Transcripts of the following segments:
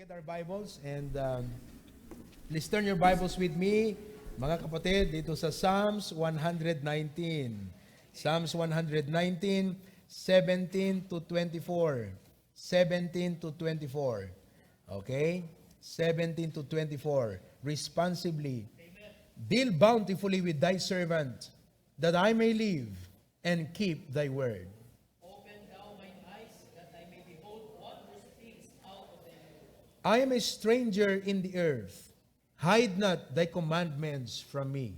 Get our Bibles and please turn your Bibles with me, mga kapatid, dito sa Psalms 119. Psalms 119, 17 to 24. 17 to 24. Okay? 17 to 24. Responsibly. Amen. Deal bountifully with thy servant, that I may live and keep thy word. I am a stranger in the earth. Hide not thy commandments from me.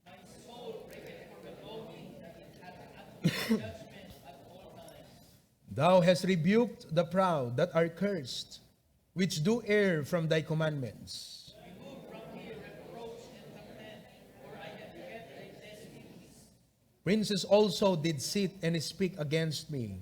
My soul prayeth for the longing that it hath judgment at all times. Thou hast rebuked the proud that are cursed, which do err from thy commandments. Remove from me reproach and contempt, for I have kept thy testimonies. Princes also did sit and speak against me,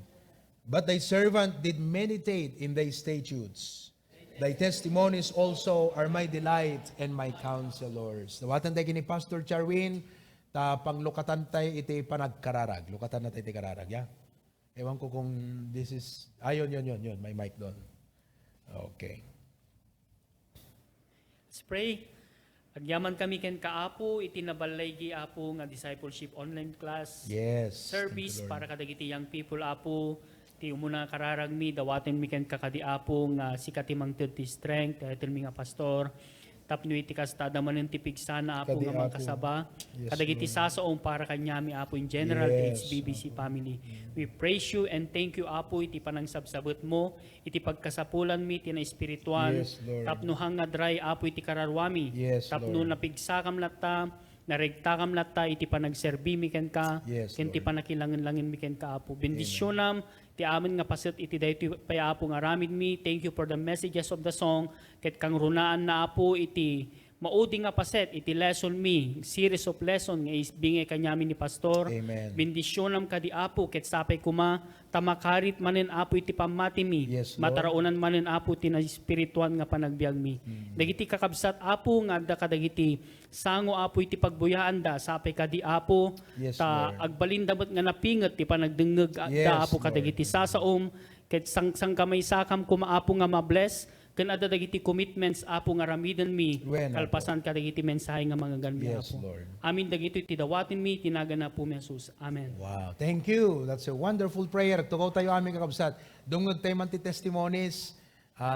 but thy servant did meditate in thy statutes. Thy testimonies also are my delight and my counselors. Dawatan tayo ni Pastor Charwin, ta panglukatan tayo iti panagkararag. Lukatan na tayo iti kararag, ya? Ewan ko kung this is, yun, may mic doon. Okay. Let's pray. Agyaman kami ken kaapo, iti nabalay gi apo nga discipleship online class. Yes. Service para kadagiti young people apo. Ti umuna kararag mi dawaten mi ken kakadiapo nga sikatimang ti strength dahil mi nga pastor tapno iti kastada manen ti pigsana apo nga mangkasaba kadagiti sasaong para kanyami apo in general yes, ti HBBC family. We praise you and thank you apo iti panangsabsabot mo iti pagkasapulan mi ti na espiritual yes, tapno hangadray apo iti kararwami yes, tapno napigsakam latta naregtakam latta iti panagserbi mi ken ka yes, ken ti panakilangan-langin mi ken ka apo bendisyonam ti amin nga paset iti daytoy payapo nga aramid mi. Thank you for the messages of the song. Ket kang runaan na apo iti maudi nga paset iti lesson mi, series of lesson nga isbingay kanyami ni pastor. Amen. Bendisyonam kadi apo ket sapay kuma tamakarit manen apo iti pamati mi. Yes, mataraunan manen apo ti na espirituan nga panagbiag mi. Dagiti kakabsat apo nga adda kadagiti sango apo iti pagbuyaan da sapay kadi apo yes, ta agbalindabot nga napinget ti panagdengeg yes, da apo kadagiti sasaom ket sang kamay sakam kumaapo nga mabless ken adda dagiti commitments apo nga ramiden mi kalpasan kadagiti mensahe nga mga ganmi yes, apo. Lord. Amin dagiti ti dawatin mi tinaga na po mi Jesus. Amen. Wow, thank you. That's a wonderful prayer. Tukaw tayo aming kakabsat. Dungog tayo man ti testimonies.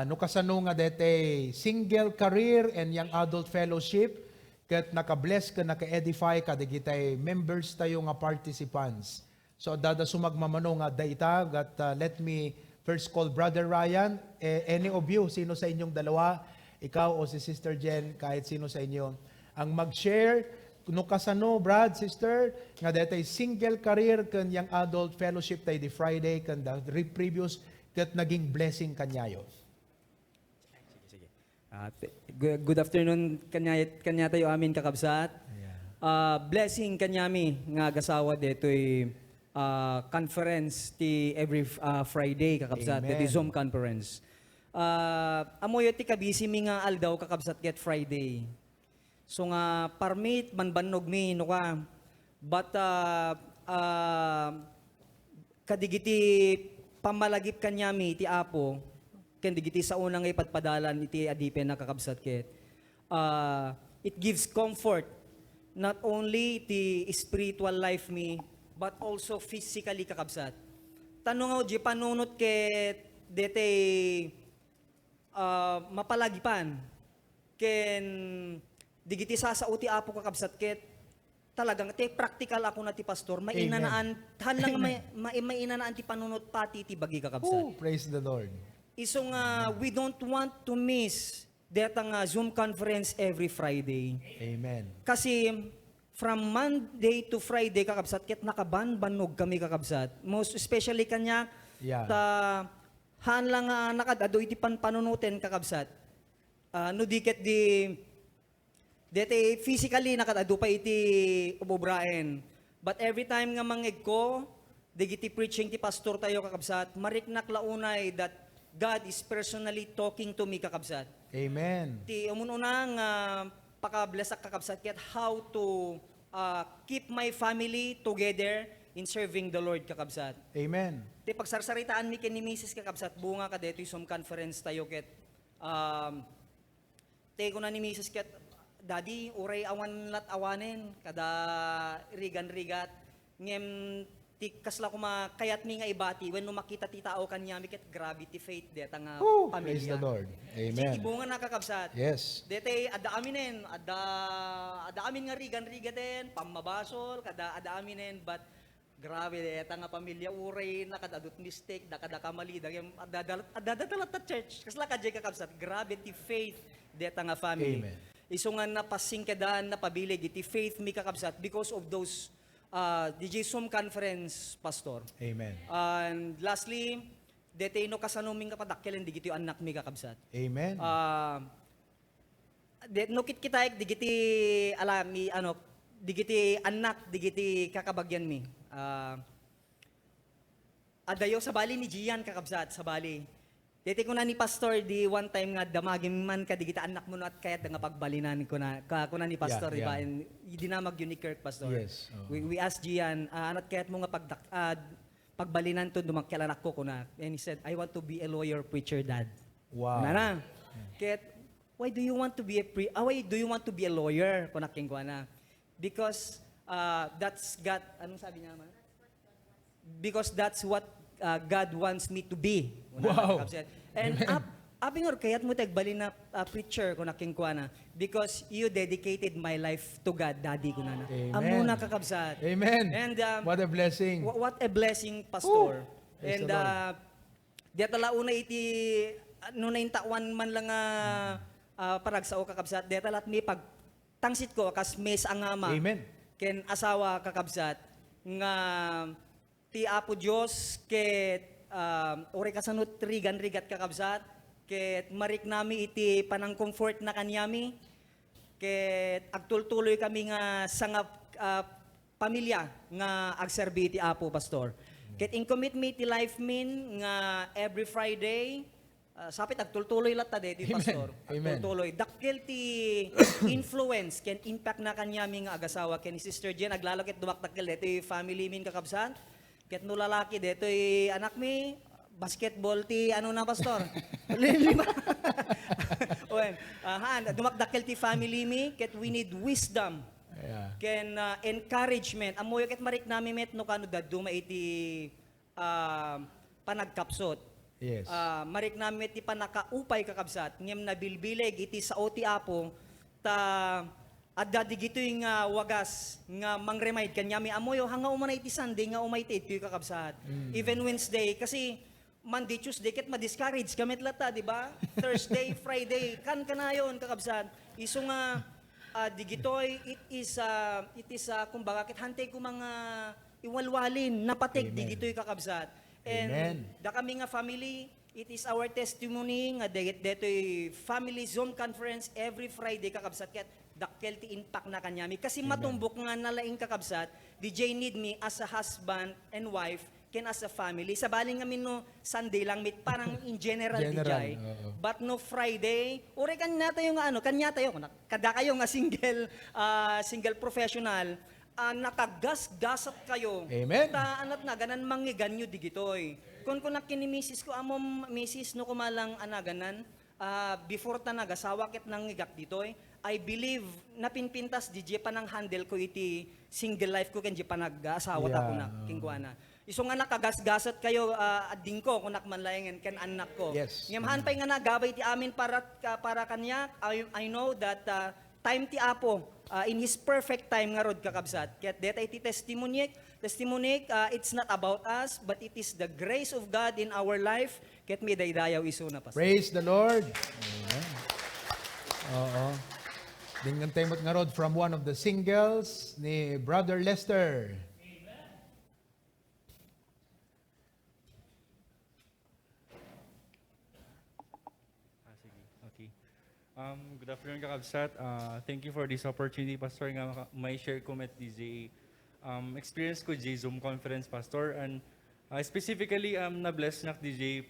No kasano nga dete single career and young adult fellowship ket naka-bless ka naka-edify kadagiti members tayo nga participants. So dada sumagmamano nga data gat let me first call Brother Ryan. Any of you, sino sa inyong dalawa, ikaw o si Sister Jen, kahit sino sa inyo, ang mag-share, no kasano, Brad, Sister, nga dito single career kan young adult fellowship tayo di Friday, kan the previous, kat naging blessing kanyayo. Sige. Good afternoon kanya tayo amin kakabsat. Blessing kanyami nga gasawa detoy conference ti every Friday kakabsat the Zoom conference. Amoy ti kabisi mi nga aldaw kakabsat get Friday. So nga permit man bannog mi no ka. But kadigiti pamalagip kanyami ti apo ken digiti sa unang ipatpadalan iti adipen na kakabsat ket. It gives comfort not only ti spiritual life mi but also physically kakabsat. Tanong ako, di panunot ket dete mapalagipan ken digiti sasauti apo kakabsat ket talagang te practical ako na ti pastor mainanaan hanlang mainanaan ti panunot pati ti bagi kakabsat. Oh, praise the Lord. Iso nga we don't want to miss deta nga Zoom conference every Friday. Amen. Kasi from Monday to Friday kakabsat ket nakabanbanog kami kakabsat. Most especially kanya ta han lang nakadado iti panunuten kakabsat. No diket di dete physically nakadado pa iti ubobraen. But every time nga mangeg ko digiti preaching ti pastor tayo kakabsat, mariknak launay that God is personally talking to me kakabsat. Amen. Ti umununang paka-bless kakabsat ket how to keep my family together in serving the Lord kakabsat. Amen. Ti pagsarsaritaan mi ken ni Mrs. kakabsat bunga ka detoy som conference tayo ket Te ko na ni Mrs. Ket, Daddy, uray awan lat awanen, kada rigan-rigat, ngem ti kasla kuma kayat mi nga ibati, when no makita ti tao kanya, mi ket gravity faith, deta nga pamilya. Praise the Lord. Amen. Ibunga nakakabsat. Yes. Dete, ada aminen, ada amin nga rigan-rigaten, pamabasol, kada ada aminen, but grabe, deta nga pamilya uray, nakadadot mistake, dakada kamali, adadalat ta church, kasla kadjay kakabsat, grabe ti faith, deta nga family. Amen. Iso nga napasingkedan, napabilig, iti faith mi kakabsat, because of those DJ Zoom conference, Pastor. Amen. And lastly, dete no kasanuming kapadakkel, digiti anak mi kakabsat. Amen. No kit kitayek digiti alami digiti anak digiti kakabagyan mi. Adayo sa bali ni Gian kakabsat sa bali. Dete ko na ni Pastor di one time nga damagin man ka digiti anak mo no at kayat nga pagbalinan ko na ni Pastor Yeah, iba yeah. and dinamag yun ni Kirk Pastor. Yes, oo. We asked Gian anat kayat mo nga pagbalinan to dumakkel anak ko kuna. And he said, I want to be a lawyer preacher dad. Wow. Nana. Kaya, why do you want to be a lawyer? Kunaking ko na. Because that's God, anong sabi niya naman? Because that's what God wants me to be. Wow. And aping or kayat mo tagbali na preacher kunaking ko na. Because you dedicated my life to God, daddy ko na. Amen. Amo na kakabsat. Amen. And What a blessing. What a blessing, Pastor. Praise And the Lord. detala una iti no na intawan man lang paragsao kakabsat detala at may pagtangsit ko kas mes ang ama. Amen. Ken asawa kakabsat nga ti Apo Dios ket ore kasanut rigan-rigat kakabsat ket marik nami iti panang comfort na kanyami ket agtultuloy kami nga sangap pamilya nga agserbi iti Apo Pastor. Ket in commit me ti life min nga every Friday sapit agtultuloy latta de ti Amen. Pastor. Amen. Agtultuloy dakkel ti influence ken impact na kanyami nga agasawa ken ni Sister Jen aglalakit dumakdakkel ti family min kakabsan. Ket no lalaki detoy anak mi basketball ti ano na Pastor. Lima. Oen, dumakdakkel ti family mi ket we need wisdom. Yeah. Ken encouragement. Amoy ket marik nami met no kano daduma iti panagkapsot. Yes. Marik nami iti panakaupay kakabsat. Ngem na bilbileg iti sao ti Apo ta adda digitoy nga wagas nga mangremind kanyami amoy hanga umay iti Sunday nga umay iti kakabsat. Even Wednesday kasi Monday, Tuesday ket ma-discourage kamet lata, di ba? Thursday, Friday kan kanayon kakabsat. Isu nga digitoy it is kumbaga ket hantay ko mga iwalwalin napatek Amen. digitoy kakabsat. Amen. And da kami nga family, it is our testimony nga detoy family Zoom conference every Friday kakabsat ket dakkel ti impact na kanyami kasi matumbok nga nalaing kakabsat DJ need me as a husband and wife ken as a family sa baling amin no Sunday lang mit parang in general DJ oo. but no Friday ore kanya tayo nga kanya tayo kada kayo nga single professional nakagasgasat kayo. Amen. Ta anat na ganan manggiganyo digitoy. Kun kini misis ko amom misis no kumalang anaganan before ta nagasawa ket nang ngigak ditoy. I believe napinpintas di panang handle ko iti single life ko ken di panag-asawa ta kunak kingkuana. Iso nga nakagasgasat kayo ading ko kunak manlayengen ken anak ko. Yes. Ngem pay nga nagabay ti amin para kanya. I know that time ti Apo in His perfect time nga rod kakabsat. Ket deta iti testimony, it's not about us, but it is the grace of God in our life. Ket mi daydayaw iso na Pastor. Praise the Lord. Amen. Oo. Dingan tayo nga rod from one of the singles ni Brother Lester. Sige. Okay. Good afternoon, kakabsat. Thank you for this opportunity, Pastor, nga may share ko met DJ. Experience ko DJ Zoom conference, Pastor, and specifically, na-bless nak DJ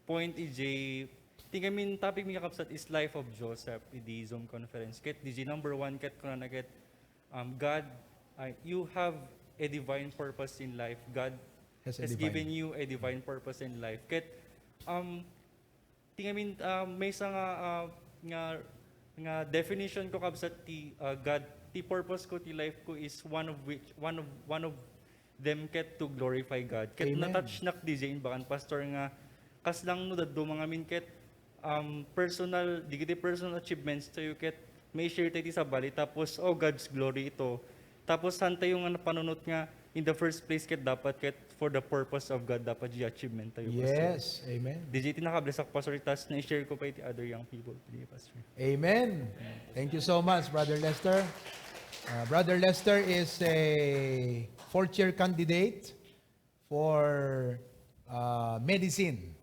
point DJ tingamin topic mi kakabsat is life of Joseph di Zoom conference. Ket DJ number 1 ket kuna na ket God, you have a divine purpose in life. God has given you a divine purpose in life. Ket tingamin may sa nga definition ko kabsat ti God, ti purpose ko ti life ko is one of them ket to glorify God. Ket Amen. na-touch nak DJ in bakan pastor nga kas lang no daddo mga min ket personal digiti personal achievements tayo ket may share tayo ti sa bali tapos God's glory ito. Tapos santa yung panunot nga in the first place ket dapat ket for the purpose of God dapat di achievement tayo pastor. Yes. Amen. DJ ti nakabless ako pastor tas na-share ko pa iti other young people today pastor. Amen. Thank you so much, Brother Lester. Brother Lester is a fourth-year candidate for medicine.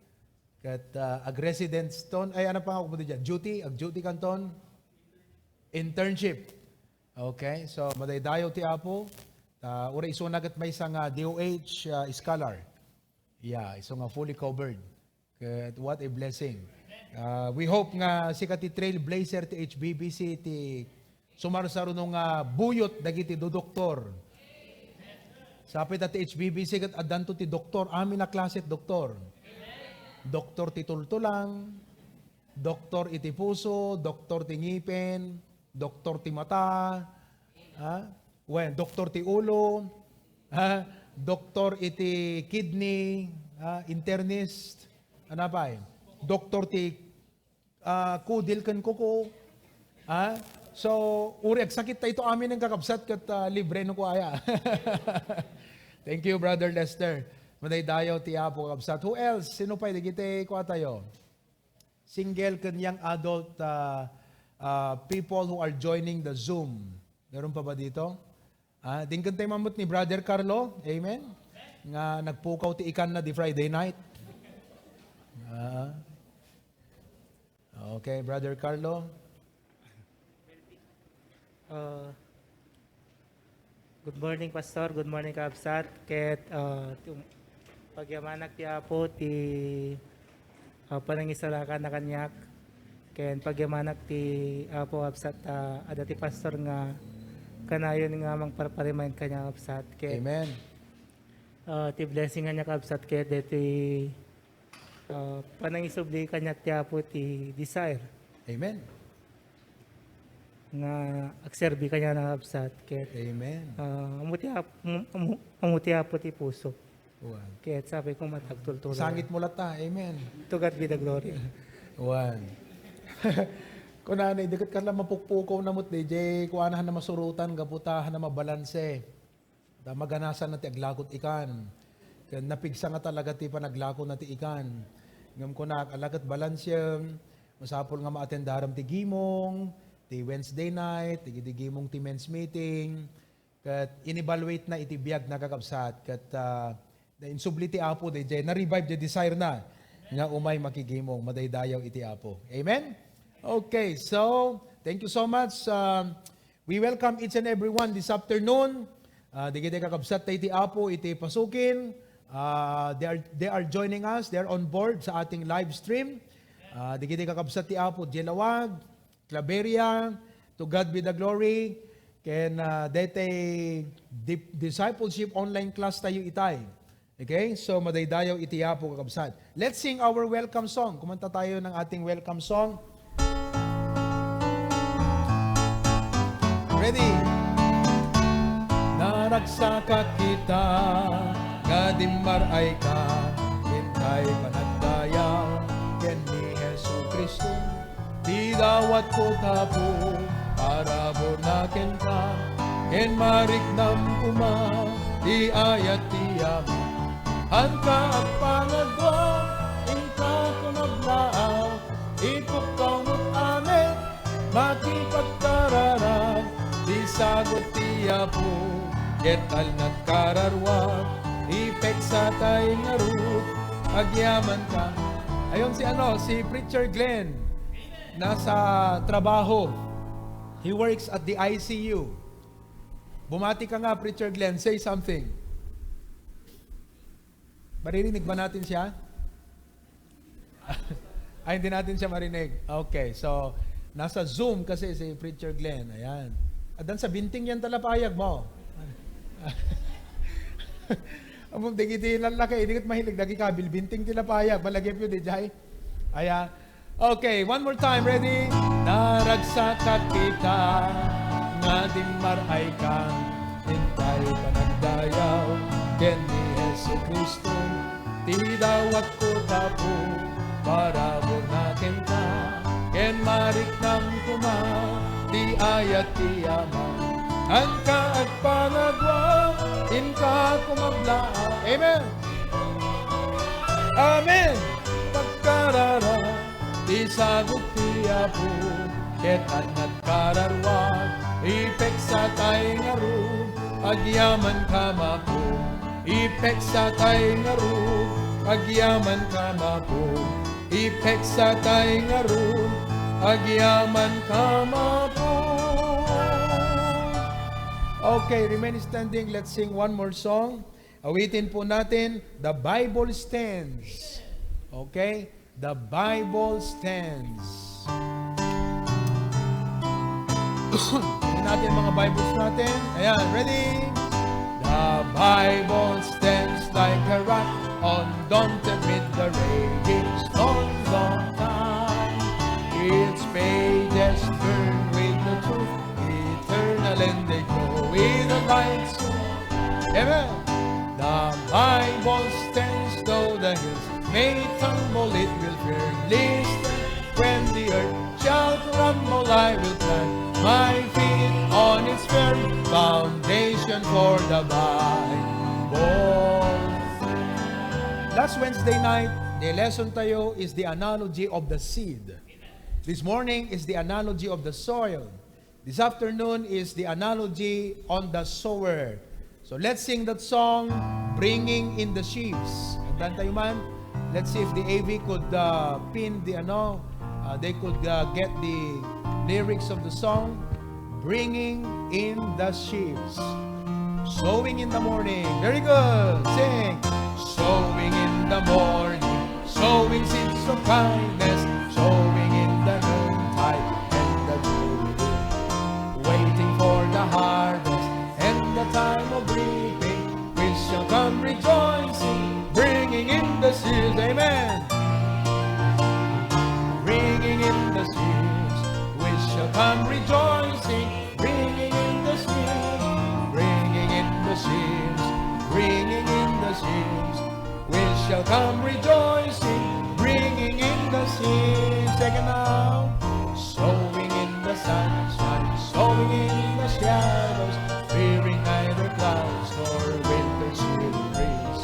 Kat ag-resident ton, ay ano pa ako po dyan? Duty kanton? Internship. Okay, so madaydayo ti Apo. Ura iso nagat may isang DOH scholar. Yeah, iso nga fully covered. Kat what a blessing. We hope nga si kati trailblazer ti HBBC ti sumarsaro nung buyot dagiti do doktor. Sapit at HBBC kat adanto ti doktor, amin na klase doktor. Doktor ti tultulang, doktor iti puso, doktor ti ngipin, doktor ti mata, doktor ti ulo, doktor iti kidney, internist, ano pa doktor ti kudil kan kuko, so, uri, sakit tayo ito amin ng kakabsat kat libre no ko aya. Thank you, Brother Lester. Manaydayaw ti Apo kakabsat. Who else? Sino pa? Digite ko tayo. Single kan young adult people who are joining the Zoom. Meron pa ba dito? Dingkan tayo mamut ni Brother Carlo. Amen? Nga nagpukaw ti ikan na di Friday night. Okay, Brother Carlo. Good morning, Pastor. Good morning, Kaabsat. Ket pagyamanak ti Apo ti panangisalakan na kanyak. Ken pagyamanak ti Apo Kaabsat ada ti Pastor nga kanayon nga mangparparimain kanya Kaabsat. Ket Amen. ti blessing nga niya Kaabsat ket ti panangisubli kanyak ti Apo ti desire Amen. nga agserbi kanya na Kaabsat. Ket Amen. amuti Apo ti puso. One. Ket sabi ko matagtultulo. Sangit mo lata. Amen. To God be the glory. One. Kung nanay, dikit ka lang mapukpukaw na mo't DJ, kuanahan na masurutan, gaputahan na mabalanse. Maganasan na ti aglagot ikan. Kaya napigsa nga talaga ti panaglako na ti ikan. Ngam ko na, alagat balansyem, masapol nga maatendaram ti gimong, ti Wednesday night, ti gimong ti men's meeting, kat in-evaluate na iti biyag na kakabsat, kat insubli ti Apo, DJ, na-revive the desire na, nga umay makigimong, madaydayaw iti Apo. Amen? Okay, so, thank you so much. We welcome each and everyone this afternoon. Digiti kakabsat tayo iti Apo, iti pasukin. They are joining us, they are on board sa ating live stream. Digiti kakabsat ti Apo, Jelawag, Claveria, to God be the glory. Ken dete discipleship online class tayo itay. Okay? So madaydayaw iti Apo kakabsat. Let's sing our welcome song. Kumanta tayo ng ating welcome song. Ready? Naragsaka kita, gadimar ay ka, hintay panagdayaw, ken ni Jesu Kristo, di dawat ko tapo, para burnaken ka, ken mariknam kuma, di ayat tiyama, hangka at panagwa, inka kumaglaaw, ipukaw mo't amin, makipagkararag, di sagot tiyapo, ketal nagkararwa, ipek sa tay ngarut, agyaman ka. Ayun si Preacher Glenn, nasa trabaho. He works at the ICU. Bumati ka nga, Preacher Glenn, say something. Maririnig ba natin siya? Ay, hindi natin siya marinig. Okay, so, nasa Zoom kasi si Preacher Glenn. Ayan. At dan sa binting yan talapayag mo. Among digiti lang laki, hindi mahilig dagi kabil binting tilapayag, malagay pyo di jay. Aya, Okay, one more time. Ready? Naragsakat kita, nga di maray kang hintay panagdayaw, ken ni Yesu Kristo, ti dawat ko tapo, para bunakin ka, ken marik nang kuma, ti ayat ti yaman, ang kaag panagwa, inka kumabla. Amen! Amen! Pagkarara, di sagot ti Apo, ket at nagkararwag, ipek sa tay ngaru, agyaman ka mapo. Ipek sa tay ngaru, agyaman ka mapo. Ipek sa tay ngaru, agyaman ka mapo. Okay, remain standing. Let's sing one more song. Awitin po natin, The Bible Stands. Okay? The Bible Stands. Tingnan natin mga Bibles natin. Ayan, ready? The Bible stands like a rock, undaunted with the raging storms of time. Its pages burn with the truth, eternal and they glow with the light. Amen. The Bible stands though the hills may tumble, it will firmly stand. When the earth shall crumble, I will plant my feet on its firm foundation for the Bible. Last Wednesday night, the lesson tayo is the analogy of the seed. This morning is the analogy of the soil. This afternoon is the analogy on the sower. So let's sing that song, Bringing in the Sheaves. Andan tayo man. Let's see if the AV could pin the they could get the lyrics of the song, Bringing in the Sheaves. Sowing in the morning. Very good. Sing. Sowing in the morning, sowing seeds of kindness, sowing in the noontide and the noonday, waiting for the harvest and the time of reaping. We shall come rejoicing, bringing in the sheaves. Amen. Bringing in the sheaves, we shall come rejoicing, bringing in the sheaves, bringing in the sheaves, bringing in the sheaves. We shall come rejoicing, bringing in the sheaves. Second now, sowing in the sunshine, sowing in the shadows, fearing neither clouds nor winter chill breeze.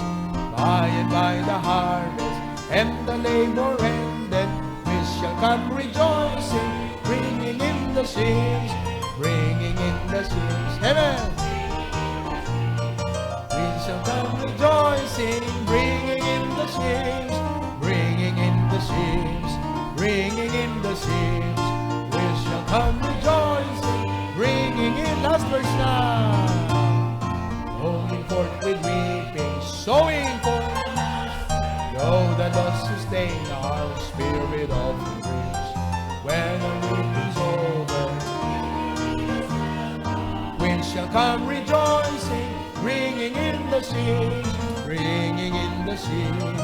By and by the harvest and the labor ended, we shall come rejoicing, bringing in the sheaves, bringing in the sheaves. Amen. We shall come rejoicing, bringing in the sheaves, bringing in the sheaves, bringing in the sheaves. We shall come rejoicing, bringing in. Last verse now. Going forth with weeping, sowing forth. Though the Lord sustain our spirit of grace, when the reaping's over, we shall come rejoicing, bringing in the sheaves, bringing in the sheaves,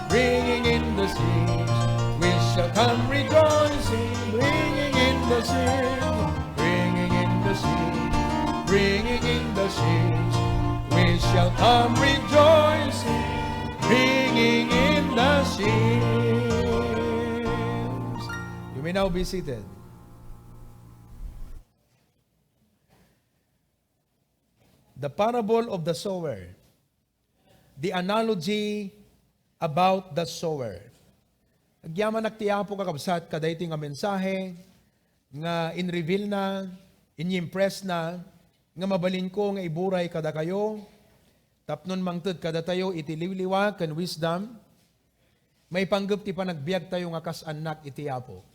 bringing in the sheaves. We shall come rejoicing, bringing in the sheaves, bringing in the sheaves, bringing in the sheaves. We shall come rejoicing, bringing in the sheaves. You may now be seated. The parable of the sower. The analogy about the sower. Agyaman nagtiyapo kakabsat kadayto nga mensahe nga in-reveal na, in-impress na, nga mabalin ko nga iburay kada kayo, tapnon mangted kada tayo itiliwliwa ken wisdom, may panggap ti panagbiag tayo nga kas anak iti Apo.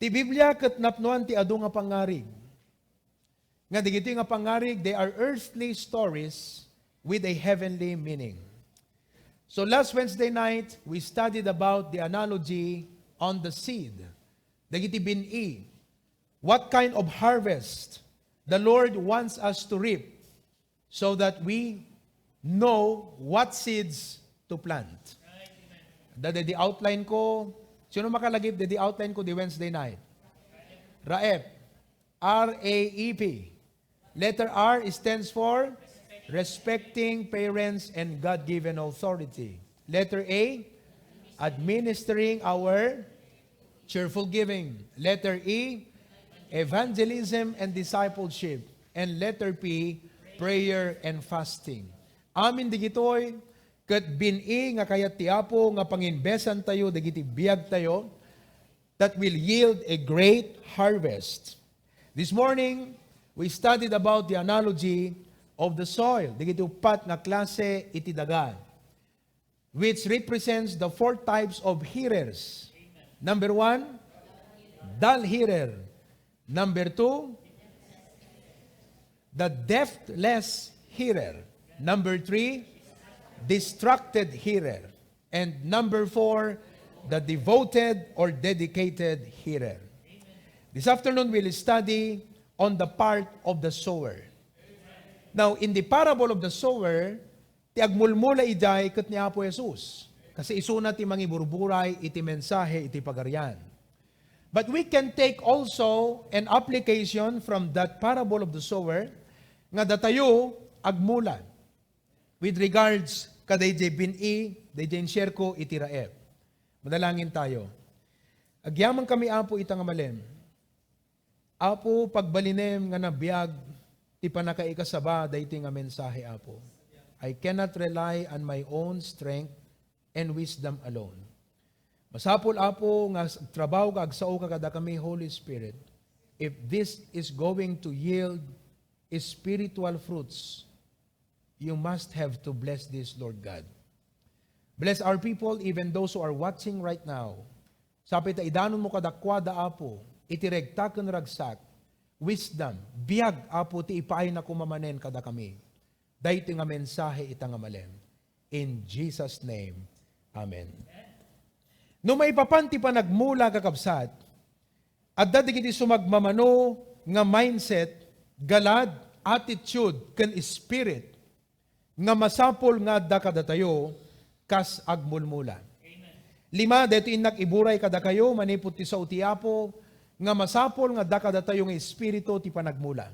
Ti Biblia ket napnuan ti adu nga pangarig. Nga digiti nga pangarig, they are earthly stories with a heavenly meaning. So last Wednesday night, we studied about the analogy on the seed. Dagiti bin-i. What kind of harvest the Lord wants us to reap so that we know what seeds to plant. Dada di outline ko, Sino makalagip di outline ko di Wednesday night? RAEP. R-A-E-P. Letter R stands for respecting parents and God-given authority. Letter A, administering our cheerful giving. Letter E, evangelism and discipleship. And letter P, prayer and fasting. Amin digitoy, kat bini nga kayat tiapo nga panginbesan tayo, digiti biyag tayo, that will yield a great harvest. This morning, we studied about the analogy of the soil. Digiti upat nga klase iti daga, which represents the 4 types of hearers. Number 1, dull hearer. Number 2, the deafless hearer. Number 3, distracted hearer. And number 4, the devoted or dedicated hearer. This afternoon, we'll study on the part of the sower. Now, in the parable of the sower, ti agmulmula iday ket ni Apo Jesus. Kasi isuna ti mangiburburay, iti mensahe, iti pagaryan. But we can take also an application from that parable of the sower, nga datayo agmula, with regards kaday jay bini, day share ko iti raep. Madalangin tayo. Agyaman kami, Apo, itang amalem. Apo, pagbalinem nga nabiyag, ti panakaikasaba, dayti nga mensahe, Apo. I cannot rely on my own strength and wisdom alone. Masapol, Apo, nga trabaho ka, agsao ka kada kami, Holy Spirit, if this is going to yield spiritual fruits, you must have to bless this, Lord God. Bless our people, even those who are watching right now. Sapit idanon mo kadakwada, Apo, itiregta ken ragsak, wisdom, biyag, Apo, ti ipaay na kumamanen kada kami. Dayti nga mensahe itang amalem. In Jesus' name, Amen. No may papanti pa nagmula kakabsat, at dadigiti sumagmamano nga mindset, galad, attitude, ken spirit, nga masapol nga da kada tayo, kas agmulmula. 5, deto inak iburay kada kayo, manipot ti sa utiapo, nga masapol nga da kada tayo ng espiritu ti panagmula.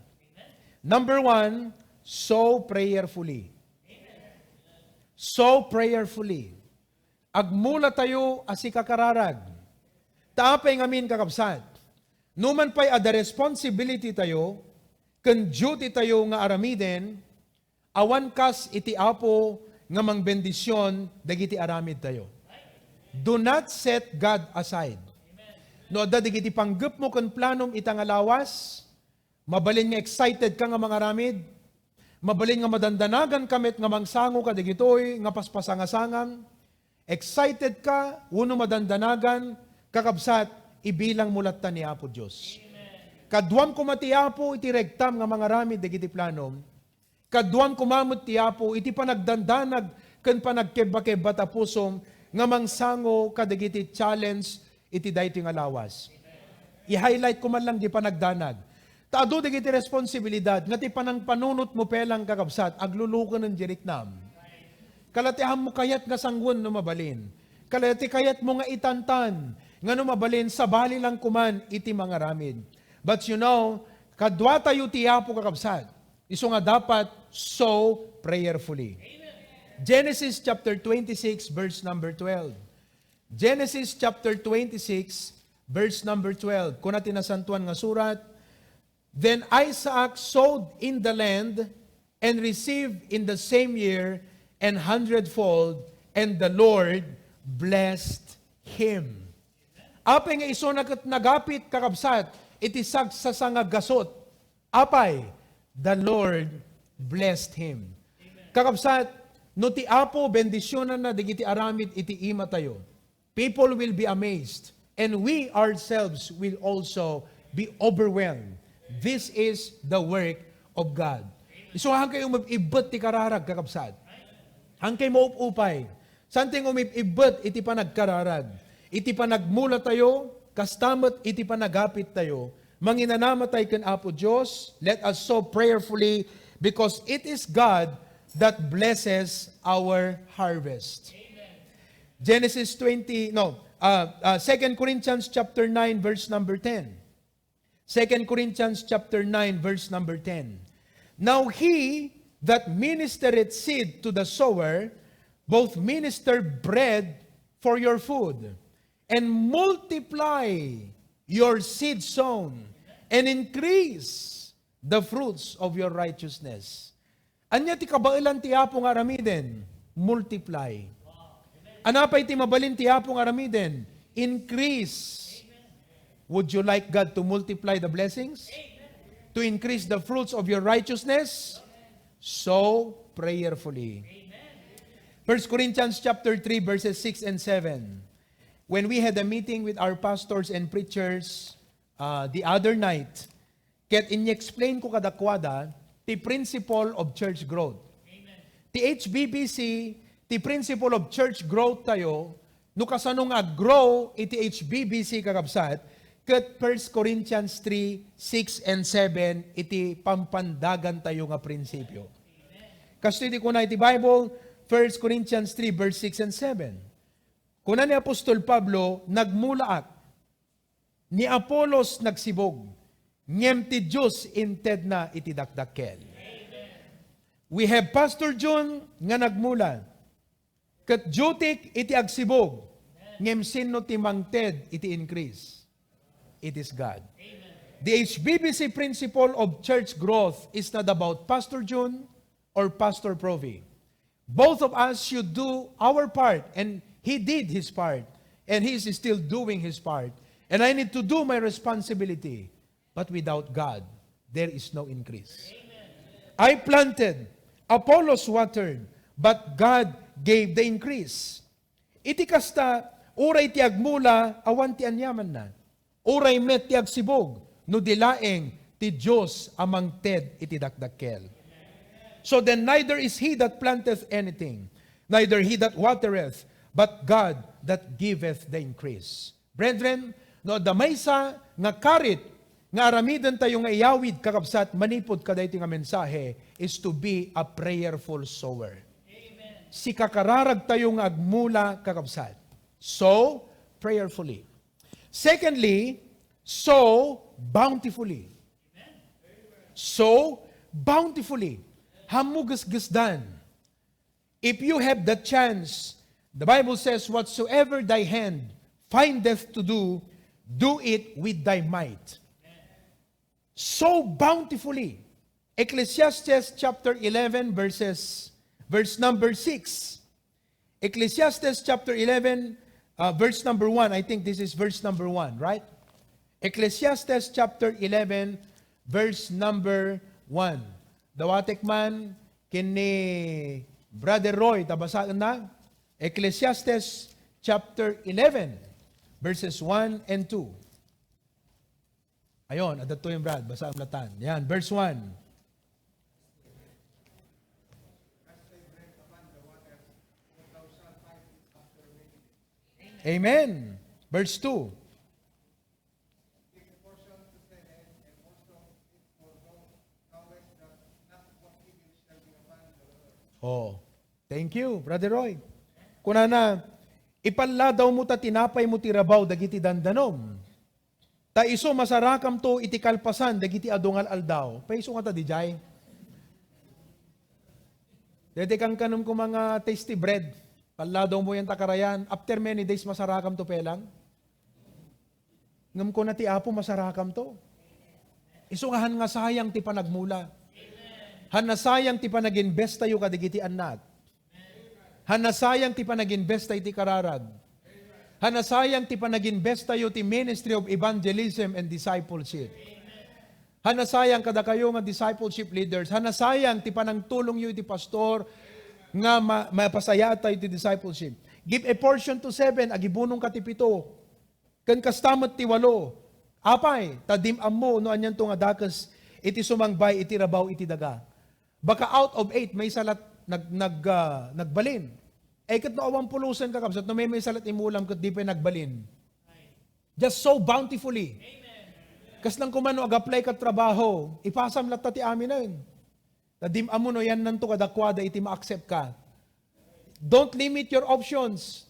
Number 1, sow prayerfully. Sow prayerfully. Agmula tayo asi kakararag. Taapay ngamin kakabsat. Numan pa'y ada responsibility tayo, ken duty tayo nga aramiden, awan kas iti apo nga mangbendisyon dagiti aramid tayo. Do not set God aside. No adda dagiti panggep mo ken planom itang alawas, mabalin nga excited ka nga mga aramid, mabalin nga madandanagan kamet nga mangsango ka dagitoy nga paspasangasangan, excited ka, uno madandanagan, kakabsat, ibilang mulat ta ni Apo Diyos. Kaduam kumati Apo, iti regtam nga mga aramid dagiti planom, kaduam kumamot ti Apo, iti panagdandanag, ken panagkeba-keba ta pusom, nga mangsango kadagiti challenge, iti dayti nga lawas. I-highlight ko man lang di panagdanag. Taado dagiti responsibilidad, nga ti panang panunot mo pelang kakabsat, agluluko ng jiriknam. Kalatihan mo kayat nga sanggun no mabalin. Kalati kayat mo nga itantan, nga no mabalin, sabali lang kuman, iti mga ramid. But you know, kadwa tayo ti Apo kakabsat, iso nga dapat sow prayerfully. Genesis chapter 26 verse number 12. Genesis chapter 26 verse number 12. Kung natin nasantuan nga surat, then Isaac sowed in the land and received in the same year an 100-fold, and the Lord blessed him. Apay nga iso nagapit kakabsat, itisag sa sanga gasot. Apay, the Lord blessed him. Kakabsat, no ti Apo, bendisyonan na digiti aramid iti ima tayo. People will be amazed, and we ourselves will also be overwhelmed. This is the work of God. So hangkay umibot ti kararag kakabsat. Hangkay mo upupay. Santing umibot iti panagkararag. Iti panagmula tayo, kastamot iti panagapit tayo. Manginanamatay ken Apo Diyos, let us sow prayerfully, because it is God that blesses our harvest. Amen. Genesis 20, 2 Corinthians chapter 9 verse number 10. 2 Corinthians chapter 9 verse number 10. Now he that ministereth seed to the sower, both minister bread for your food, and multiply your seed sown, and increase the fruits of your righteousness. Anya ti kabailan ti apong aramiden, multiply. Anapay ti mabalin ti apong aramiden, increase. Would you like God to multiply the blessings? To increase the fruits of your righteousness? So prayerfully. 1 Corinthians chapter 3 verses 6 and 7. When we had a meeting with our pastors and preachers the other night, ket in-explain ko kadakwada the principle of church growth. Ti HBBC, ti principle of church growth tayo, no kasano nga grow iti HBBC kakabsat, ket 1 Corinthians 3, 6 and 7, iti pampandagan tayo nga prinsipyo. Kasi iti kuna iti Bible, 1 Corinthians 3 verse 6 and 7. Kuna ni Apostol Pablo, nagmulaak, ni Apolos nagsibog, ngem ti Diyos inted na iti dakdakkel. We have Pastor John nga nagmula, ket jutik iti agsibog, ngem sino ti mangted iti increase. It is God. The HBBC principle of church growth is not about Pastor John or Pastor Provy. Both of us should do our part, and he did his part, and he is still doing his part. And I need to do my responsibility. But without God, there is no increase. I planted, Apollos watered, but God gave the increase. Iti kasta, uray ti agmula, awan ti anyaman na. Uray met ti agsibog, no dilaeng ti Diyos amang ted iti dakdakkel. So then neither is he that planteth anything, neither he that watereth, but God that giveth the increase. Brethren, no damaysa nga karit nga aramidan tayo nga iyawid kakabsat manipod kaday nga mensahe is to be a prayerful sower. Amen. Si kakararag tayo nga agmula kakabsat. So prayerfully. Secondly, sow bountifully. Sow bountifully. Hamugas-gasdan. If you have the chance, the Bible says, whatsoever thy hand findeth to do, do it with thy might. So bountifully. Ecclesiastes chapter 11 verse number 6. Ecclesiastes chapter 11 verse number 1. I think this is verse number 1, right? Ecclesiastes chapter 11 verse number 1. Dawatek man kini Brother Roy, tabasaan na. Ecclesiastes chapter 11 verses 1 and 2. Ayon, adato yung Brad, basa ang latan. Yan, verse 1. Amen. Verse 2. Oh, thank you, Brother Roy. Kuna na, ipalla daw mo ta tinapay mo tirabaw dagiti dandanom. Ta iso masarakam to iti kalpasan dagiti adungal aldaw. Paiso nga ta dijay. Dede kang kanum ko mga tasty bread. Palla daw mo yan takarayan. After many days masarakam to pelang. Ngam ko na ti apo masarakam to. Iso nga han nga sayang ti panagmula. Hanasayang ti panag-invest tayo kadigiti anak. Hanasayang ti panag-invest tayo ti kararag. Hanasayang ti panag-invest tayo ti ministry of evangelism and discipleship. Hanasayang kada kayo nga discipleship leaders. Hanasayang ti panangtulong yu ti pastor nga mapasaya tayo ti discipleship. Give a portion to 7, agibunong ka ti 7. Kan kastamot ti 8. Apay, tadim ammo no anyan to nga dakas iti sumangbay iti rabaw iti daga. Baka out of 8, may salat nagbalin. Kat no awang pulusan ka kapsat, no may salat imulam kat di pa nagbalin. Just so bountifully. Kas nang kumano ag-apply ka trabaho, ipasam latta ti amin na yun. Tadim amo no yan nanto kadakwada iti ma-accept ka. Don't limit your options.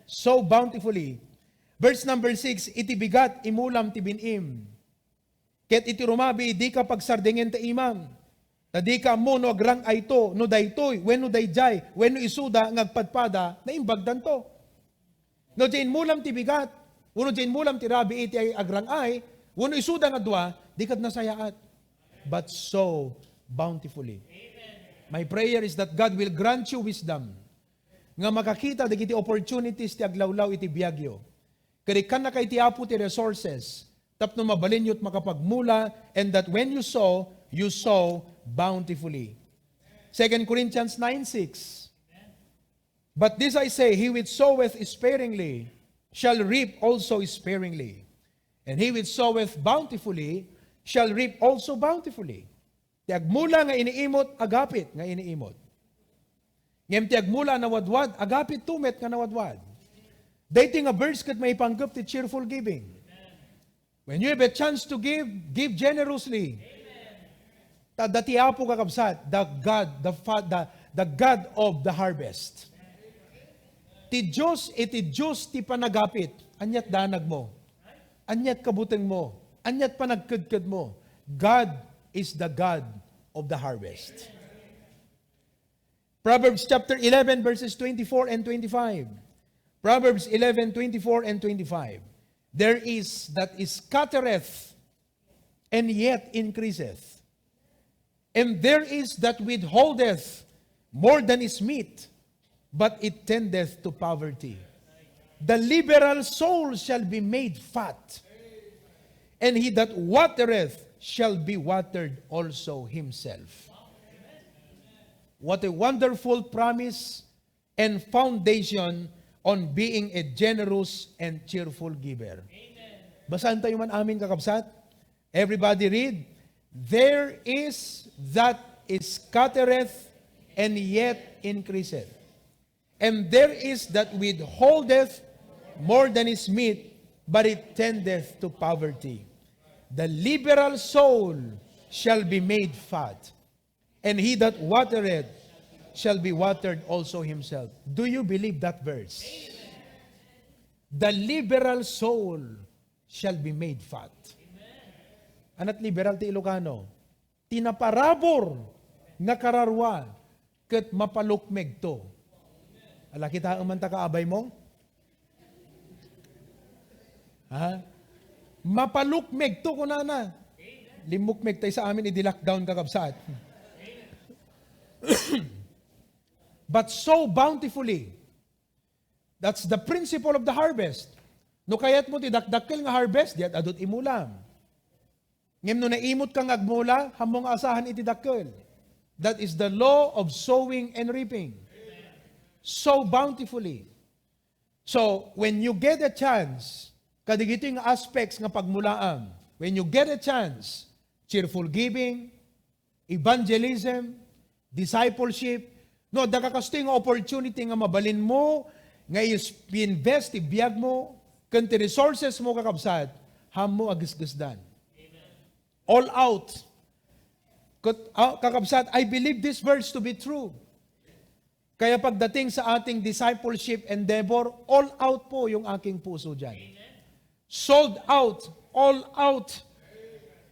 So bountifully. Verse number 6, iti bigat imulam ti binim. Ket iti rumabi, di ka pagsardingen ti imam. Tadi ka mo no agrang ay to, no daytoy, wenno dayjay, wenno isuda ngagpadpada, na imbagdan to. No jain mulam ti bigat, uno jain mulam ti rabi iti ay agrang ay, wenno isuda nga dua, di kat nasayaat. But so bountifully. My prayer is that God will grant you wisdom nga makakita dagiti opportunities ti aglawlaw iti biagyo. Kadi kan na kay ti apo ti resources, tapno mabalin yo't makapagmula, and that when you sow bountifully. 2 Corinthians 9:6. But this I say, he which soweth sparingly shall reap also sparingly. And he which soweth bountifully shall reap also bountifully. Ti agmula nga iniimot, agapit nga iniimot. Ngem ti agmula na wadwad, agapit tumet nga nawadwad. Dating a verse kat may panggap ti cheerful giving. When you have a chance to give generously. Dati apo kakabsat, the God of the harvest. Ti Diyos, iti Diyos ti panagapit, anyat danag mo, anyat kabuteng mo, anyat panagkadkad mo. God is the God of the harvest. Proverbs chapter 11 verses 24 and 25. Proverbs 11, 24 and 25. There is that scattereth and yet increaseth. And there is that withholdeth more than is meet, but it tendeth to poverty. The liberal soul shall be made fat, and he that watereth shall be watered also himself. What a wonderful promise and foundation on being a generous and cheerful giver. Basahan tayo man amin kakabsat. Everybody read. There is that scattereth and yet increaseth. And there is that withholdeth more than is meet, but it tendeth to poverty. The liberal soul shall be made fat, and he that watereth shall be watered also himself. Do you believe that verse? The liberal soul shall be made fat. Anat liberal ti Ilocano, tinaparabor nga kararwa ket mapalukmeg to. Ala kita ang manta kaabay mo? Ha? Mapalukmeg to kunana. Limukmeg tayo sa amin, i-lockdown kakabsat. But so bountifully. That's the principle of the harvest. No kayat mo ti dakdakkel nga harvest, diat adot imulam. Ngem no naimot kang agmula, hamong asahan iti dakkel. That is the law of sowing and reaping. So bountifully. So, when you get a chance, kadigiti nga aspects nga pagmulaam, when you get a chance, cheerful giving, evangelism, discipleship, no, dakakasto nga opportunity nga mabalin mo, nga i-invest, ibiyag mo, kanti resources mo kakabsat, hamo agisgisdan. All out. Kakabsat, I believe this verse to be true. Kaya pagdating sa ating discipleship endeavor, all out po yung aking puso dyan. Sold out, all out.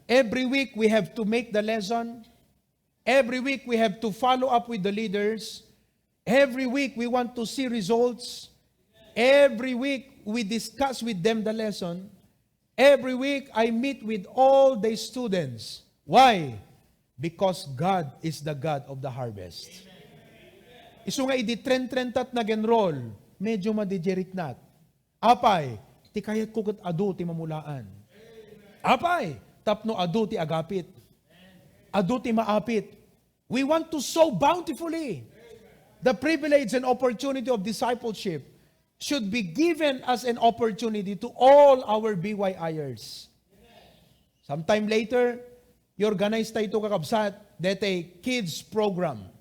Every week we have to make the lesson. Every week we have to follow up with the leaders. Every week we want to see results. Every week we discuss with them the lesson. Every week I meet with all the students. Why? Because God is the God of the harvest. Isu nga idi-tren-trentat nag-enroll, medyo madijerit nat. Apay, ti kayat ko kat adu ti mamulaan. Apay, tapno adu ti agapit. Adu ti maapit. We want to sow bountifully. The privilege and opportunity of discipleship should be given as an opportunity to all our BYIers. Sometime later, i-organize tayo ito kakabsat that a kids program.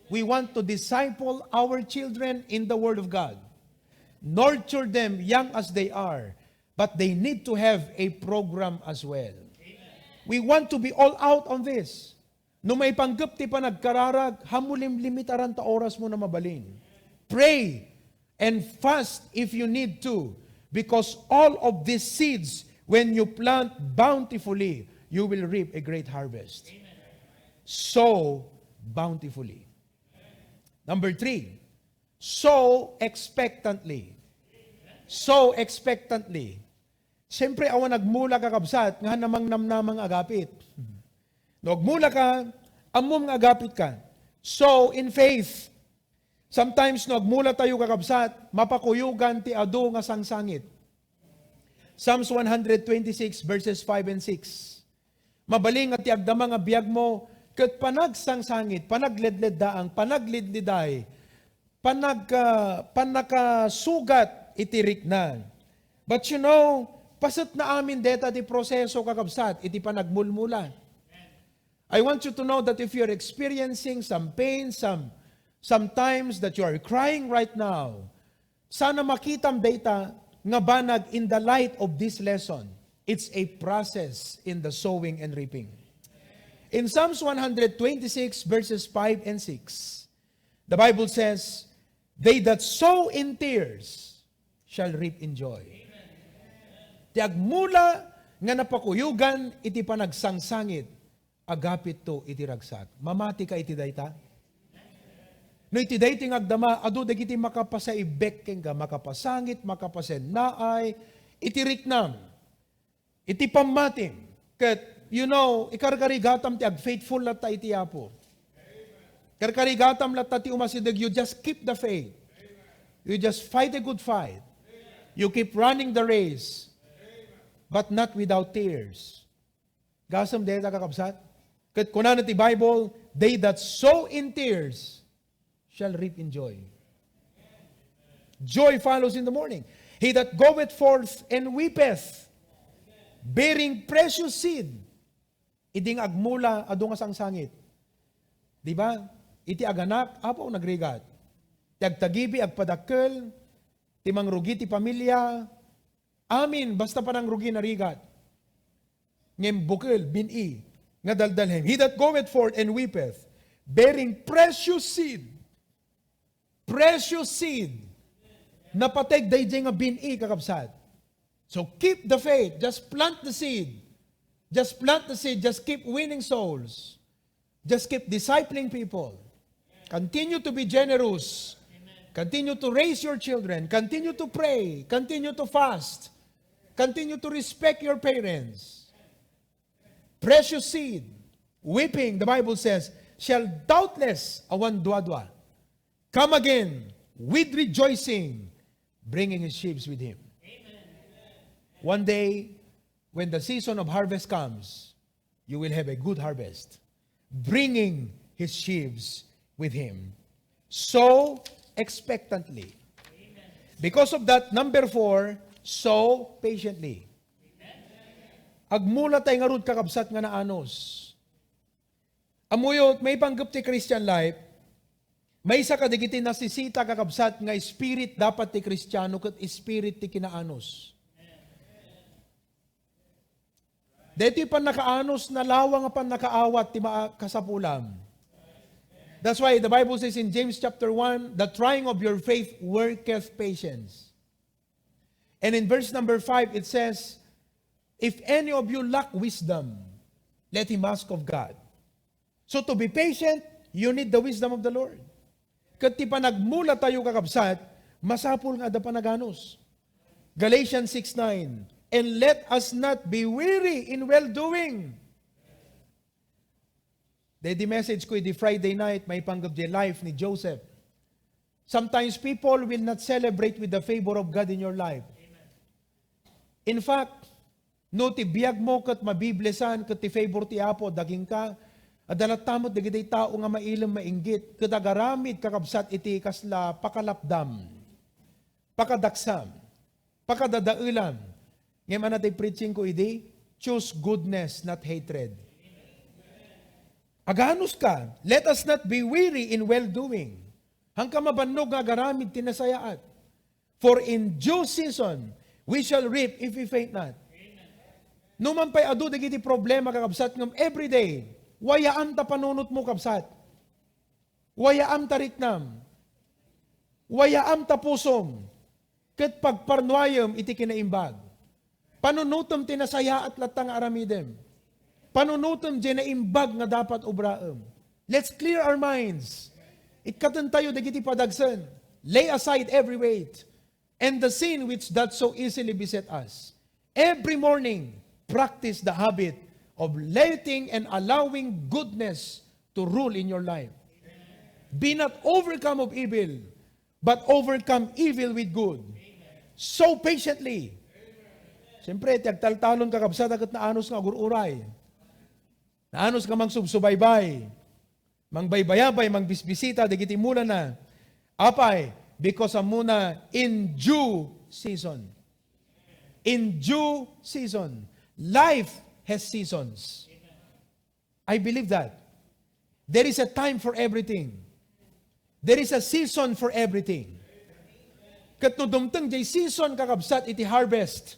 We want to disciple our children in the Word of God. Nurture them young as they are, but they need to have a program as well. We want to be all out on this. No may panggap ti pa nagkararag, hamulim limitaran ta oras mo na mabalin. Pray and fast if you need to. Because all of these seeds, when you plant bountifully, you will reap a great harvest. Sow bountifully. Number 3, sow expectantly. Sow expectantly. Siyempre, awan nagmula kakabsat, nga namang namnamang agapit. Nagmula ka, amom nga agapit ka. Sow in faith. Sometimes nagmula tayo kakabsat, mapakuyugan ti adu nga sangsangit. Psalms 126 verses 5 and 6. Mabaling at ti agdama nga biyag mo, ket panagsangit, panagledled daang, panaglidliday, panakasugat itirik na. But you know, pasat na amin deta ti proseso kakabsat, iti panagmulmula. I want you to know that if you're experiencing some pain, sometimes that you are crying right now, sana makitam data nga banag in the light of this lesson. It's a process in the sowing and reaping. In Psalms 126 verses 5 and 6, the Bible says, "They that sow in tears shall reap in joy." Tiagmula nga napakuyugan iti panagsangsangit, agapit to iti ragsak. Mamati ka iti dayta? No iti dayta agdama, adu dagiti makapasaibek kenga, makapasangit, makapasennaay, iti riknam, iti pamatim. Ket you know, ikarkarigatam ti ag-faithful latta iti apo. Karkarigatam latta ti umasidag, you just keep the faith. You just fight a good fight. You keep running the race, but not without tears. Gasam deta kakabsat? Ket kunan ti Bible, they that sow in tears shall reap in joy. Joy follows in the morning. He that goeth forth and weepeth, bearing precious seed, iding agmula adu nga sangsangit. Di ba? Iti aganak, apo nagrigat. Ti agtagibi, agpadakkel, ti mangrugi ti pamilya, amin, basta pa nang rugi na rigat. Ngem bukil, bini, nga daldalhem. He that goeth forth and weepeth, bearing precious seed, napateg dayjay nga bini kakabsat. So keep the faith, just plant the seed. Just plant the seed, just keep winning souls. Just keep discipling people. Continue to be generous. Continue to raise your children. Continue to pray. Continue to fast. Continue to respect your parents. Precious seed, weeping, the Bible says, shall doubtless, awan dua-dua, come again with rejoicing, bringing his sheaves with him. One day, when the season of harvest comes, you will have a good harvest, bringing his sheaves with him. Sow expectantly. Because of that, number 4, sow patiently. Agmula tayo nga rod kakabsat nga naanos. Amuyot, may panggap ti Christian life, may isa kadigiti nasisita kakabsat nga spirit dapat ti Kristiyano kat spirit ti kinaanos. Dito pan nakaanos na lawang pan nakaawat ti kasapulam. That's why the Bible says in James chapter 1, the trying of your faith worketh patience. And in verse number 5, it says, if any of you lack wisdom, let him ask of God. So to be patient, you need the wisdom of the Lord. Kat ti panagmula tayo kakabsat, masapul nga da panaganos. Galatians 6:9, and let us not be weary in well-doing. The message ko di Friday night, may panggap di life ni Joseph. Sometimes people will not celebrate with the favor of God in your life. In fact, no ti biyag mo kat mabiblesan, kat ti favor ti Apo, daging ka, adalat tamot dagiti tao nga mailam mainggit, kat agaramid kakabsat iti kasla pakalapdam, pakadaksam, pakadadailam. Ngayon natin preaching ko idi, choose goodness, not hatred. Aganos ka, let us not be weary in well-doing. Hangka mabannog nga garamid tinasayaat. For in due season, we shall reap if we faint not. Numan pa'y adu dagiti problema kakabsat ngam everyday, wayaan ta panunot mo kabsat. Wayaan ta riknam. Wayaan ta pusom. ket pagparnuayem iti kinaimbag. Panunutom tinasaya at latang aramidem. Panunutom di naimbag nga dapat obraem. Let's clear our minds. Ikatan tayo dagiti padagsen. Lay aside every weight and the sin which doth so easily beset us. Every morning, practice the habit of letting and allowing goodness to rule in your life. Be not overcome of evil, but overcome evil with good. So patiently. Siyempre, tagtaltalon ka kabsat agad na anos nga agururay. Na anos ka mang subsubaybay. Mang baybayabay, mang bisbisita, digiti mula na. Apay, because muna in due season. In due season. Life has seasons. I believe that. There is a time for everything. There is a season for everything. Kat no dumteng jay season kakabsat iti harvest.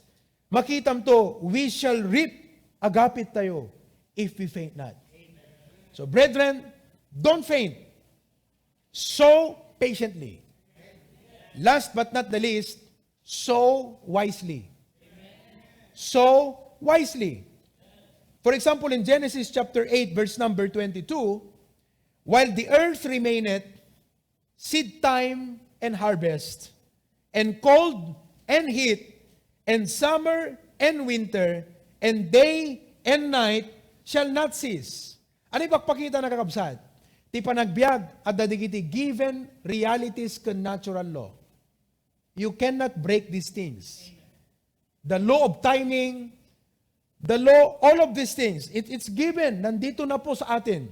Makitam to, we shall reap agapit tayo if we faint not. So brethren, don't faint. Sow patiently. Last but not the least, sow wisely. Sow wisely. For example, in Genesis chapter 8, verse number 22, while the earth remaineth, seed time and harvest, and cold and heat, and summer and winter, and day and night shall not cease. Ano ipagpakita na kakabsat? Ti panagbiag at dadigiti given realities kan natural law. You cannot break these things. The law of timing, the law, all of these things, it's given. Nandito na po sa atin.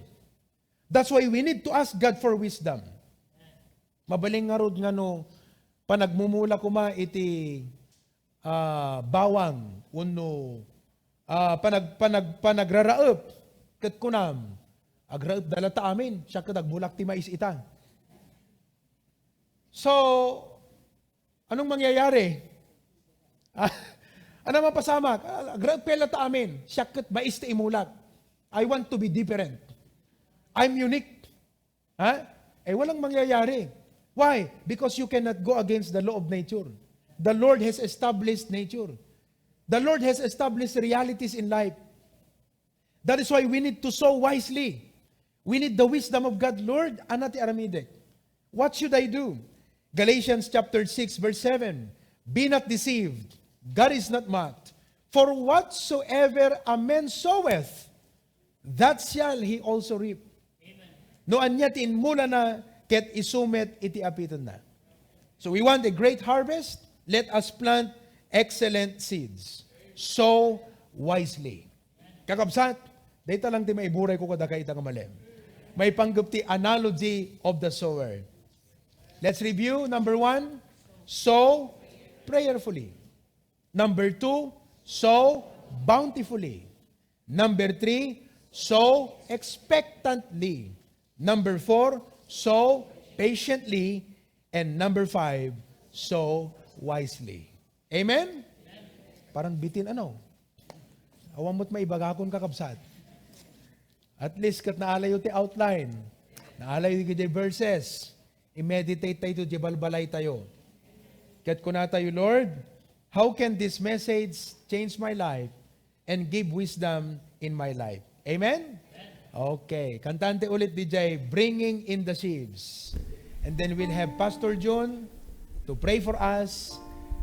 That's why we need to ask God for wisdom. Mabaling nga rod nga no, panagmumula kuma iti bawang, uno, panagraraep, kat kunam, agraep dalata amin, siya kadagbulak ti mais ita. So, anong mangyayari? Ano mapasamak? Agraep pelata amin, siya kat mais ti imulak. I want to be different. I'm unique. Ha? Walang mangyayari. Why? Because you cannot go against the law of nature. The Lord has established nature. The Lord has established realities in life. That is why we need to sow wisely. We need the wisdom of God. Lord, anati aramidek. What should I do? Galatians chapter 6, verse 7. Be not deceived. God is not mocked. For whatsoever a man soweth, that shall he also reap. No anya tin mula na ket isumet iti apiton na. So we want a great harvest. Let us plant excellent seeds. Sow wisely. Kakabsat, data lang ti maiburay ko kada kaita nga malem. May panggap ti analogy of the sower. Let's review. Number 1, sow prayerfully. Number 2, sow bountifully. Number 3, sow expectantly. Number 4, sow patiently. And number 5, sow wisely. Amen? Parang bitin ano? Awang mo't maibagakon kakabsat. At least kat naalayo ti outline. Naalayo ti verses. I-meditate tayo ti balbalay tayo. Kat kuna tayo, Lord, how can this message change my life and give wisdom in my life? Amen? Okay. Kantante ulit DJ, Bringing in the Sheaves. And then we'll have Pastor John to pray for us,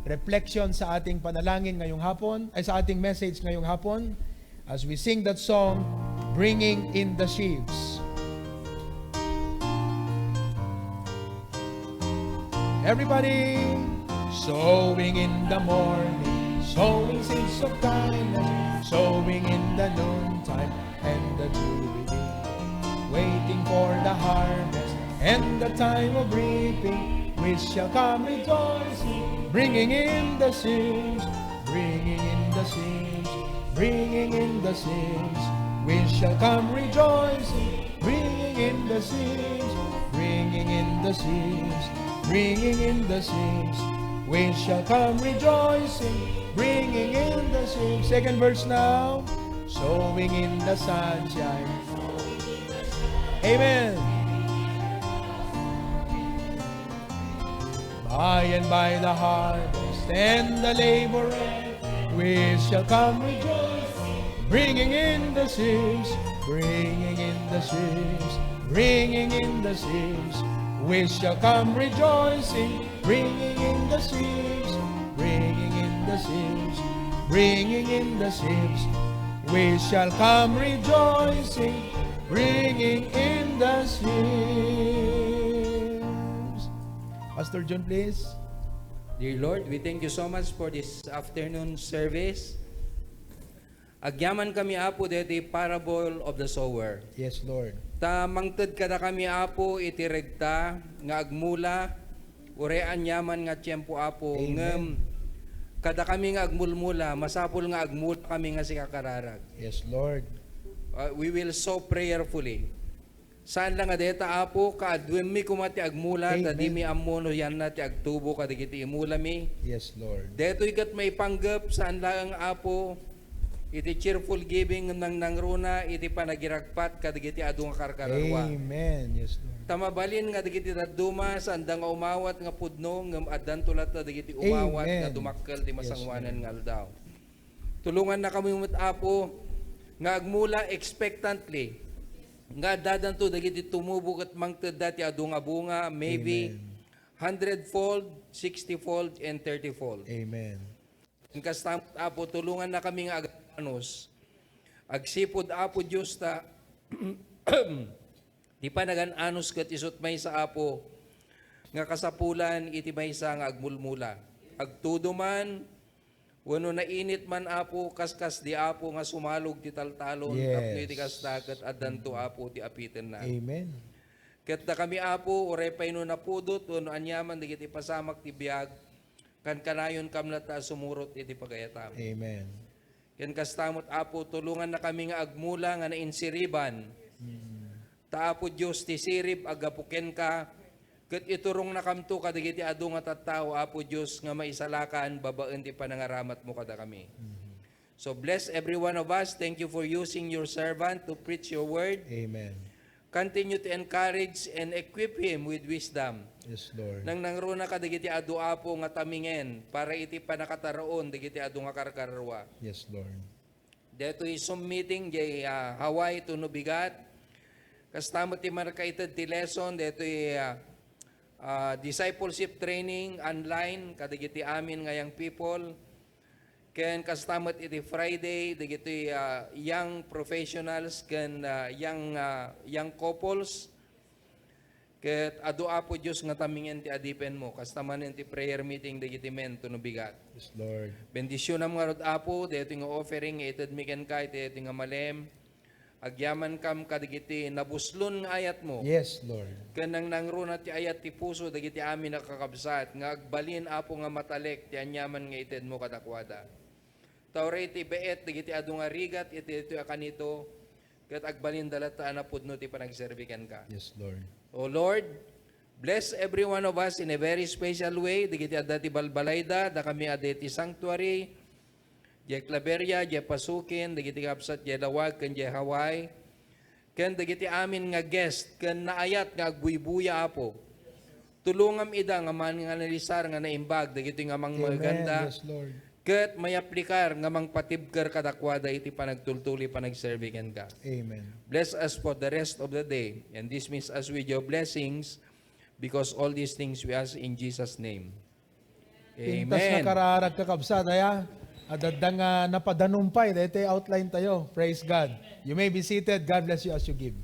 reflection sa ating panalangin ngayong hapon, ay sa ating message ngayong hapon, as we sing that song, Bringing in the Sheaves. Everybody, sowing in the morning, sowing seeds of kindness, sowing in the noontime and the jubilee, waiting for the harvest and the time of reaping, we shall come rejoicing, bringing in the sheaves, bringing in the sheaves, bringing in the sheaves. We shall come rejoicing, bringing in the sheaves, bringing in the sheaves, bringing in the sheaves. We shall come rejoicing, bringing in the sheaves. Second verse now, sowing in the sunshine. Amen. By and by the harvest and the laborer, we shall come rejoice, bringing in the sheaves, bringing in the sheaves, bringing in the sheaves. We shall come rejoicing, bringing in the sheaves, bringing in the sheaves, bringing in the sheaves. We shall come rejoicing, bringing in the sheaves. Pastor John, please. Dear Lord, we thank you so much for this afternoon service. Agyaman kami, Apo, dito parable of the sower. Yes, Lord. Ta mangted kada kami, Apo, itiregta nga agmula urean yaman nga tiyempo, Apo. Amen. Ngem kada kami nga agmulmula, masapul nga agmula kami nga si kakararag. Yes, Lord. We will so prayerfully. Saan lang nga deta, Apo, kaadwem mi kumati agmula, Amen. tadi mi amono yan na ti agtubo kadigiti imula mi. Yes, Lord. Deto ikat may panggap saan lang, Apo, iti cheerful giving ng nangruna, iti panagiragpat kadigiti adu nga karkararwa. Amen. Yes, Lord. Tamabalin nga digiti daduma saan nga umawat nga pudno ngem addan tulat na digiti umawat Amen. nga dumakkel ti masangwanan Yes, nga aldaw. Tulungan na kami umut, Apo, nga agmula expectantly nga dadanto dagiti tumubo ket mangted dati adu nga bunga, maybe 100-fold, 60-fold, and 30-fold. Amen. Kastam, Apo, tulungan na kami nga aganos. Agsipod, Apo, Diyos ta, di pa nagan-anos kat isot may sa Apo, nga kasapulan iti may sa nga agmulmula. Agtudo man, wano na init man, Apo, kaskas di, Apo, nga sumalog ti taltalon, Yes. tapno iti kastakat at danto, Apo, ti apitin na. Amen. Ket da kami, Apo, orepay no napudot, wano anyaman, digiti pasamak ti biag, kan kanayon kamlata sumurot iti pagayatam. Amen. Ken kastamot, Apo, tulungan na kami nga agmula nga nainsiriban. Ta, Apo, Diyos, ti sirib agapuken ka, ket iturong na kamto kadigiti adu nga tattao, Apo, Diyos, nga maisalakan babaen ti panangaramat mo kada kami. So bless every one of us. Thank you for using your servant to preach your word. Amen. Continue to encourage and equip him with wisdom. Yes, Lord. Nang nangruna ka digiti adu, Apo, nga tamingen para iti panakataroon digiti adu nga karkarwa. Yes, Lord. Deto isum meeting jay Hawaii to Nubigat. Kastamot ti markaited ti lesson deto discipleship training online kadigiti amin ngayang people. Ken kastamot iti Friday digiti young professionals ken young couples. Ket adu, Apo, Diyos, nga tamingen ti adipen mo kastamanen ti prayer meeting digiti men to Nubigat. Yes, Lord. Bendisyonam nga rod, Apo, deto nga offering ited miken kay deto nga malem. Agyaman kam kadigiti nabuslon nga ayat mo. Yes, Lord. Kanang nangruna ti ayat ti puso dagiti amin nakakabsat nga agbalin, Apo, nga matalek ti anyaman nga ited mo kadakwada. Tawre ti beet dagiti adu nga rigat iti kanito ket agbalin dalata na pudno ti panagserbikan ka. Yes, Lord. O Lord, bless every one of us in a very special way. Digiti adati balbalayda, da kami adati sanctuary, jay Claveria, jay Pasukin, digiti kapsat, jay Lawag, kan jay Hawaii. Ken digiti amin nga guest, ken naayat nga agbuy-buya, Apo. Tulungam ida nga man nga nalisar nga naimbag, digiti nga mang maganda. Yes, Lord. Ket may aplikar nga mang patibker kadakwada iti panagtultuli panagserbikan ka. Amen. Bless us for the rest of the day and dismiss us with your blessings because all these things we ask in Jesus' name. Pintas na Amen. kararag kakabsat, aya. Adadang napadanumpay, dito outline tayo. Praise God. You may be seated. God bless you as you give.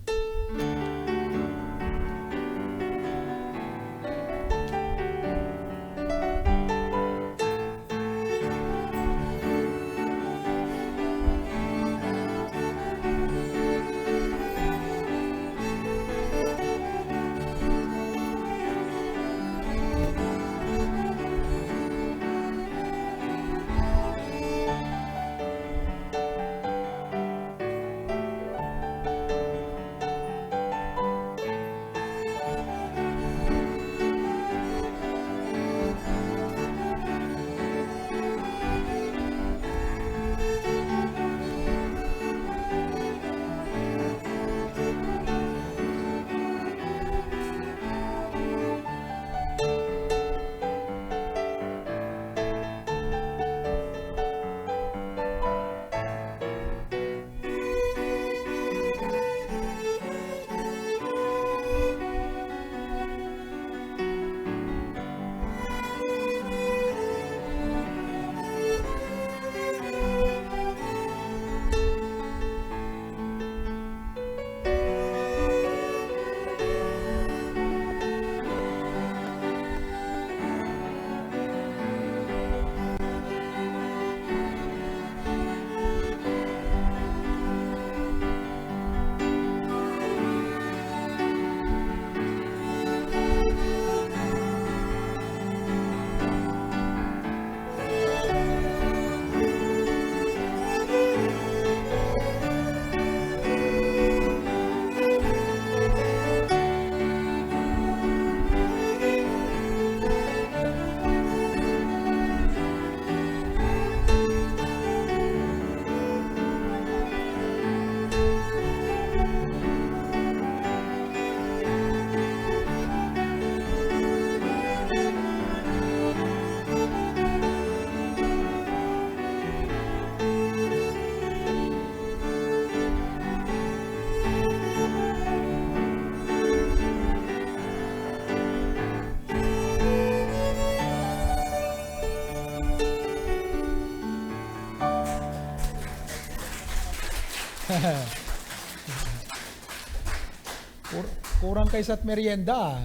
Kurang kaysa't merienda.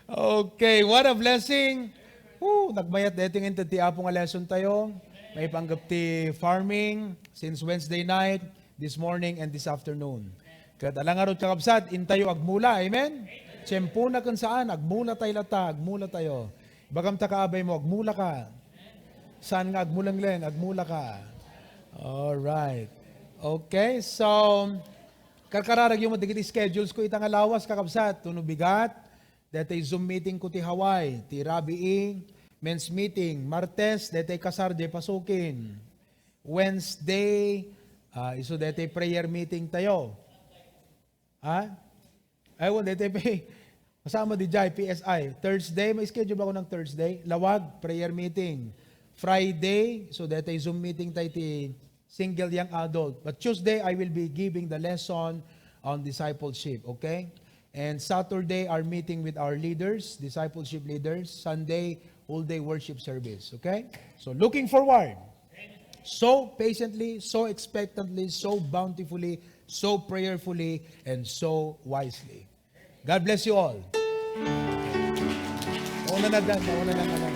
Okay, what a blessing. Nagmayat dating into ti apong lesson tayo. May panggap ti farming since Wednesday night, this morning, and this afternoon. Kat alang araw kakabsat, intayo agmula. Amen? Tiyempo na kung saan, agmula tayo lata, agmula tayo. Bagam ta kaabay mo, agmula ka. Saan nga agmulang len, agmula ka. Alright. Okay, so, karkararag yung matigit schedules ko itang alawas kakabsat, tunubigat, dati Zoom meeting ko ti Hawaii, ti Rabiing, men's meeting, Martes, dati kasarde pasukin, Wednesday, iso dati prayer meeting tayo. Ayun, dati kasama di Jai, PSI. Thursday, may schedule ba ako ng Thursday? Lawag, prayer meeting. Friday, so dati Zoom meeting tayo ti single young adult. But Tuesday, I will be giving the lesson on discipleship, okay? And Saturday, our meeting with our leaders, discipleship leaders. Sunday, whole day worship service, okay? So looking forward. So patiently, so expectantly, so bountifully, so prayerfully, and so wisely. God bless you all. Mauna na.